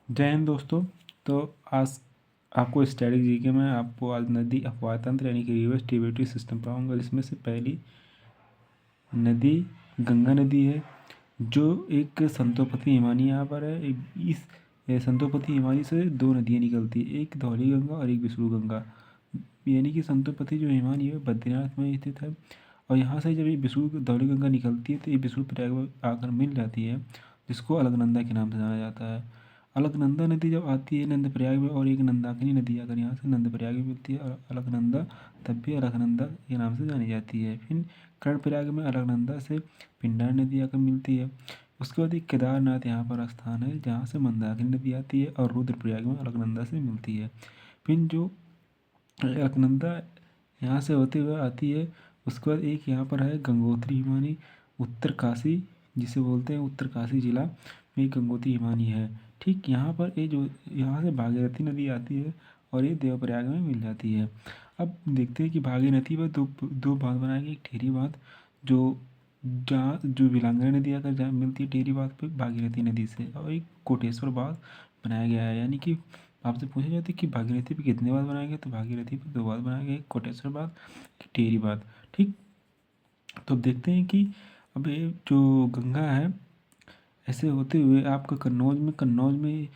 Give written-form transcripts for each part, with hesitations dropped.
जय हिंद दोस्तों। तो आज आपको स्टैटिक जीके में आपको आज नदी अपवाह तंत्र यानी कि रिवर्स ट्रिब्यूटरी सिस्टम पढ़ाऊंगा। इसमें से पहली नदी गंगा नदी है, जो एक संतोपति हिमानी यहाँ पर है। इस संतोपति हिमानी से दो नदियाँ निकलती है, एक धौली गंगा और एक विष्णु गंगा। यानी कि संतोपति जो हिमानी है बद्रीनाथ में स्थित है, और यहाँ से जब ये विष्णु धौली गंगा निकलती है तो ये विष्णु प्रयाग में आकर मिल जाती है, जिसको अलकनंदा के नाम से जाना जाता है। अलकनंदा नदी जब आती है नंदप्रयाग में, और एक नंदाकिनी नदी आकर यहाँ से नंदप्रयाग में मिलती है, और अलकनंदा तब भी अलकनंदा के नाम से जानी जाती है। फिर कर्णप्रयाग में अलकनंदा से पिंडार नदी आकर मिलती है। उसके बाद एक केदारनाथ यहाँ पर स्थान है जहाँ से मंदाकिनी नदी आती है, और रुद्रप्रयाग में अलकनंदा से मिलती है। फिर जो अलकनंदा यहाँ से होते हुए आती है, उसके बाद एक यहाँ पर है गंगोत्री हिमानी उत्तर काशी, जिसे बोलते हैं उत्तर काशी जिला में एक गंगोत्री हिमानी है। ठीक यहाँ पर ये जो यहाँ से भागीरथी नदी आती है और ये देवप्रयाग में मिल जाती है। अब देखते हैं कि भागीरथी पर दो दो बांध बनाए गए, एक टेढ़ी बांध जो जहाँ जो विलांगना नदी आकर जहाँ मिलती है टेढ़ी बांध पे भागीरथी नदी से, और एक कोटेश्वर बांध बनाया गया है। यानी कि आपसे पूछा जाता है कि भागीरथी पे कितने बांध बनाए गए, तो भागीरथी पे दो बांध बनाए गए, एक कोटेश्वर बांध, एक टेढ़ी बांध। ठीक, तो अब देखते हैं कि अब ये जो गंगा है ऐसे होते हुए आपका कन्नौज में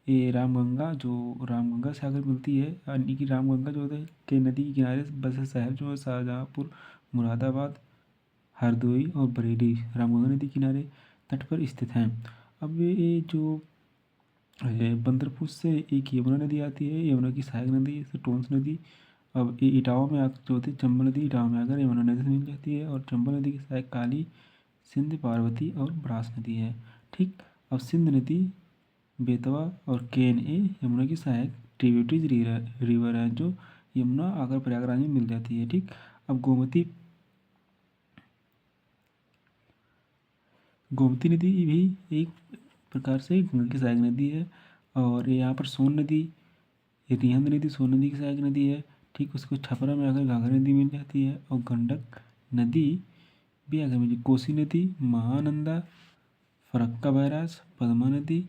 ये रामगंगा जो रामगंगा से आकर मिलती है, यानी कि रामगंगा जो होता है के नदी के किनारे बसे शहर जो है शाहजहाँपुर, मुरादाबाद, हरदोई और बरेली रामगंगा नदी किनारे तट पर स्थित हैं। अब ये जो बंदरपुर से एक यमुना नदी आती है, यमुना की सहायक नदी से टोंस नदी। अब ये इटावा में आकर जो होती है चंबल नदी, इटावा में आकर यमुना नदी से मिल जाती है, और चंबल नदी की सहायक काली, सिंध, पार्वती और ब्रास नदी है। ठीक, अब सिंध नदी, बेतवा और केन ये यमुना की सहायक ट्रिब्यूटरीज रिवर है, जो यमुना आकर प्रयागराज में मिल जाती है। ठीक, अब गोमती गोमती नदी भी एक प्रकार से गंगा की सहायक नदी है, और यहाँ पर सोन नदी, ये रिहंद नदी सोन नदी की सहायक नदी है। ठीक, उसको छपरा में आकर घाघरा नदी मिल जाती है, और गंडक नदी भी आकर मिली, कोसी नदी, महानंदा, फरक्का बैराज, पद्मा नदी,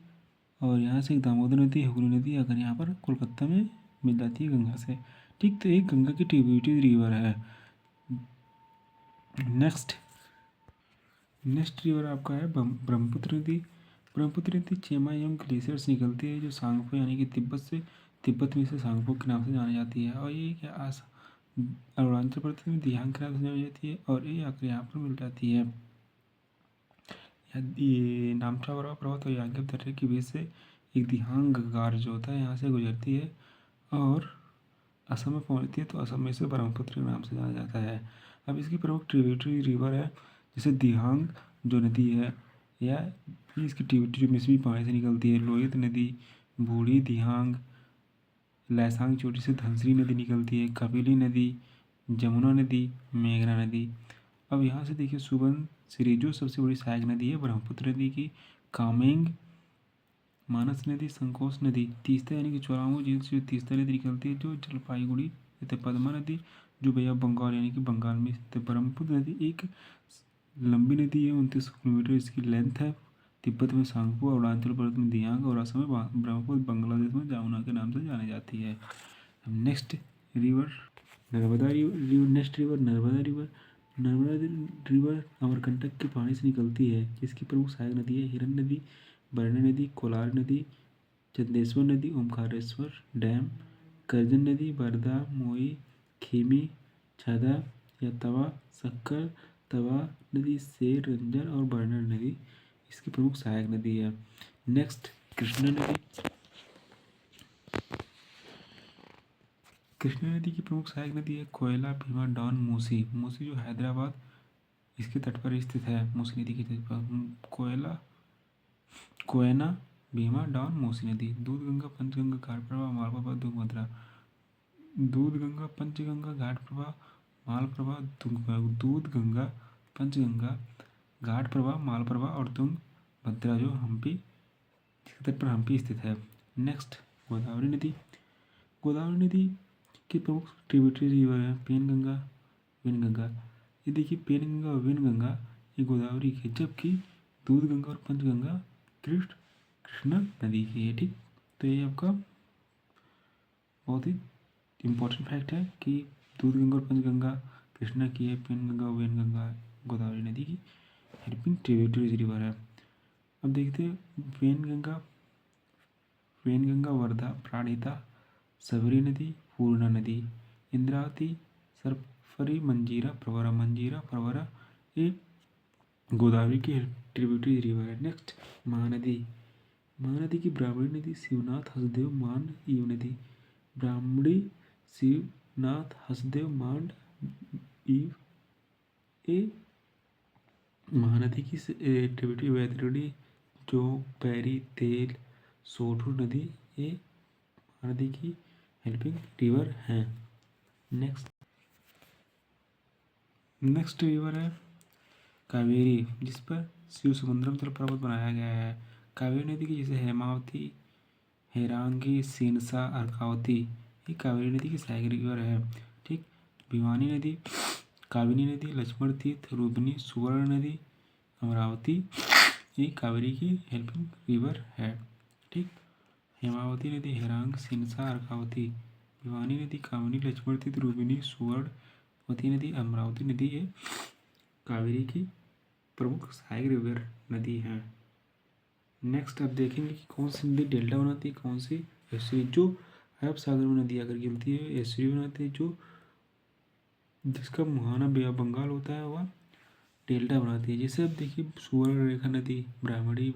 और यहाँ से एक दामोदर नदी, हुगली नदी अगर यहाँ पर कोलकाता में मिल जाती है गंगा से। ठीक, तो एक गंगा की ट्रिब्यूटरी रिवर है। नेक्स्ट रिवर आपका है ब्रह्मपुत्र नदी। ब्रह्मपुत्र नदी चेमायम ग्लेशियर से निकलती है, जो सांगपो यानी कि तिब्बत में से सांगपो के नाम से जानी जाती है, और ये क्या अरुणाचल प्रदेश में दिहांग के नाम से जानी जाती है, और ये आकर यहाँ पर मिल जाती है। ये नामचा पर्वत और यांगेब दर्रे के बीच से एक दिहांग गार जो होता है यहाँ से गुजरती है, और असम में पहुँचती है, तो असम में इसे ब्रह्मपुत्र के नाम से जाना जाता है। अब इसकी प्रमुख ट्रिब्यूटरी रिवर है, जैसे दिहांग जो नदी है, या इसकी ट्रिब्यूटरी में से भी पानी से निकलती है, लोहित नदी, बूढ़ी दिहांग, लैसांग चोटी से धनसरी नदी निकलती है, कपिली नदी, जमुना नदी, मेघना नदी। अब यहाँ से देखिए सुबनसिरी जो सबसे बड़ी सहायक नदी है ब्रह्मपुत्र नदी की, कामेंग, मानस नदी, संकोच नदी, तीस्ता यानी कि चौरामू झील से तीस्ता नदी निकलती है, जो जलपाईगुड़ी, तथा पद्मा नदी जो बे ऑफ बंगाल यानी कि बंगाल में स्थित है। ब्रह्मपुत्र नदी एक लंबी नदी है, 29 किलोमीटर इसकी लेंथ है। तिब्बत में सांगपो, अरुणाचल प्रदेश में दियांग, और असम में ब्रह्मपुत्र, बांग्लादेश में जामुना के नाम से जानी जाती है। Next river Narmada river next river Narmada river. Narmada river Amarkantak के पानी से निकलती है, जिसकी प्रमुख सहायक नदी है हिरन नदी, बरनी नदी, कोलार नदी, चंदेश्वर नदी, ओमकारेश्वर डैम, करजन नदी, बरदा, मोई, खेमी, छदा या तवा, सक्कर, तवा नदी, सेर, रंजन और बर्नर नदी इसकी प्रमुख सहायक नदी है। नेक्स्ट कृष्णा नदी। कृष्णा नदी की प्रमुख सहायक नदी है कोयला, भीमा, डॉन, मूसी। मूसी जो हैदराबाद इसके तट पर स्थित है, मूसी नदी के तट पर कोयना, भीमा, डॉन, मूसी नदी। दूध गंगा, पंचगंगा, घाट प्रवाह, मालप्रभा, तुंगभद्रा। दूध गंगा, पंचगंगा, घाट प्रवाह, मालप्रभा, तुंगभद्रा। दूध गंगा, पंचगंगा, घाट प्रवाह, मालप्रभा और तुंगभद्रा जो हम्पी इसके तट पर हम्पी स्थित है। नेक्स्ट गोदावरी नदी। गोदावरी नदी की प्रमुख ट्रिब्यूटरी रिवर है पेनगंगा, विनगंगा। ये देखिए पेनगंगा और विनगंगा ये गोदावरी की, जबकि दूध गंगा और पंचगंगा कृष्ण कृष्णा नदी की है। ठीक, तो ये आपका बहुत ही इम्पोर्टेंट फैक्ट है कि दूध गंगा और पंचगंगा कृष्णा की है, पेनगंगा वेनगंगा गोदावरी नदी की हेल्पिंग ट्रिब्यूटरीज रिवर है। अब देखते हैं वेनगंगा वर्धा प्राणहिता सबरी नदी पूर्णा नदी इंद्रावती सरफरी मंजीरा प्रवरा ये गोदावरी की ट्रिब्यूटरी रिवर है। नेक्स्ट महानदी की ब्राह्मणी नदी शिवनाथ हसदेव मांड ईव नदी ब्राह्मणी शिवनाथ हसदेव मांड ईव ए महानदी की ट्रिब्यूटरी वैतरणी जो पैरी तेल सोठू नदी ये महानदी की हेल्पिंग रिवर हैं। नेक्स्ट रिवर है कावेरी, जिस पर शिव सुंदरम जलप्रपात बनाया गया है। कावेरी नदी की जैसे हेमावती हेरांगी सीनसा अर्कावती ये कावेरी नदी की सहायक रिवर है। ठीक, भिवानी नदी काविनी नदी लक्ष्मण तीर्थ रूबनी सुवर्ण नदी अमरावती ये कावेरी की हेल्पिंग रिवर है। ठीक, हेमावती नदी हेरांग सिनसा अर्कावती भिवानी नदी कामिनी लक्ष्मण तीर्थ रूबिनी सुवर्णवती नदी अमरावती नदी ये कावेरी की प्रमुख सहायक रिवर नदी है। नेक्स्ट आप देखेंगे कि कौन सी नदी डेल्टा बनाती है, कौन सी एस्चुरी। जो अरब सागर में नदी आकर गिरती है एस्चुरी बनाती है, जो जिसका मुहाना बे ऑफ बंगाल होता है वह डेल्टा बनाती है। जैसे अब देखिए सुवर्ण रेखा नदी ब्राह्मणी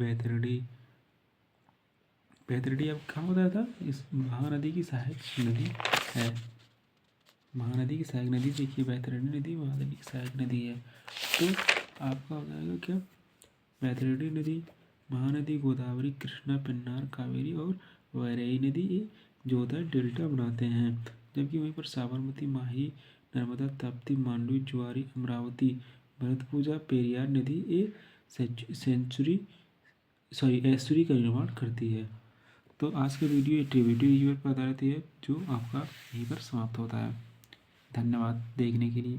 बैतरणी अब कहाँ बताया था, इस महानदी की सहायक नदी है। महानदी की सहायक नदी देखिए बैतरणी नदी महानदी की सहायक नदी है। तो आपका हो जाएगा क्या, बैतरणी नदी महानदी गोदावरी कृष्णा पेन्नार कावेरी और वैरेई नदी ये जो होता है डेल्टा बनाते हैं। जबकि वहीं पर साबरमती माही नर्मदा ताप्ती मांडवी ज्वारी अमरावती भरतपूजा पेरियार नदी ये एस्चुरी का निर्माण करती है। तो आज का वीडियो ट्रिब्यूटरी रिवर पर आधारित है जो आपका यहीं पर समाप्त होता है। धन्यवाद देखने के लिए।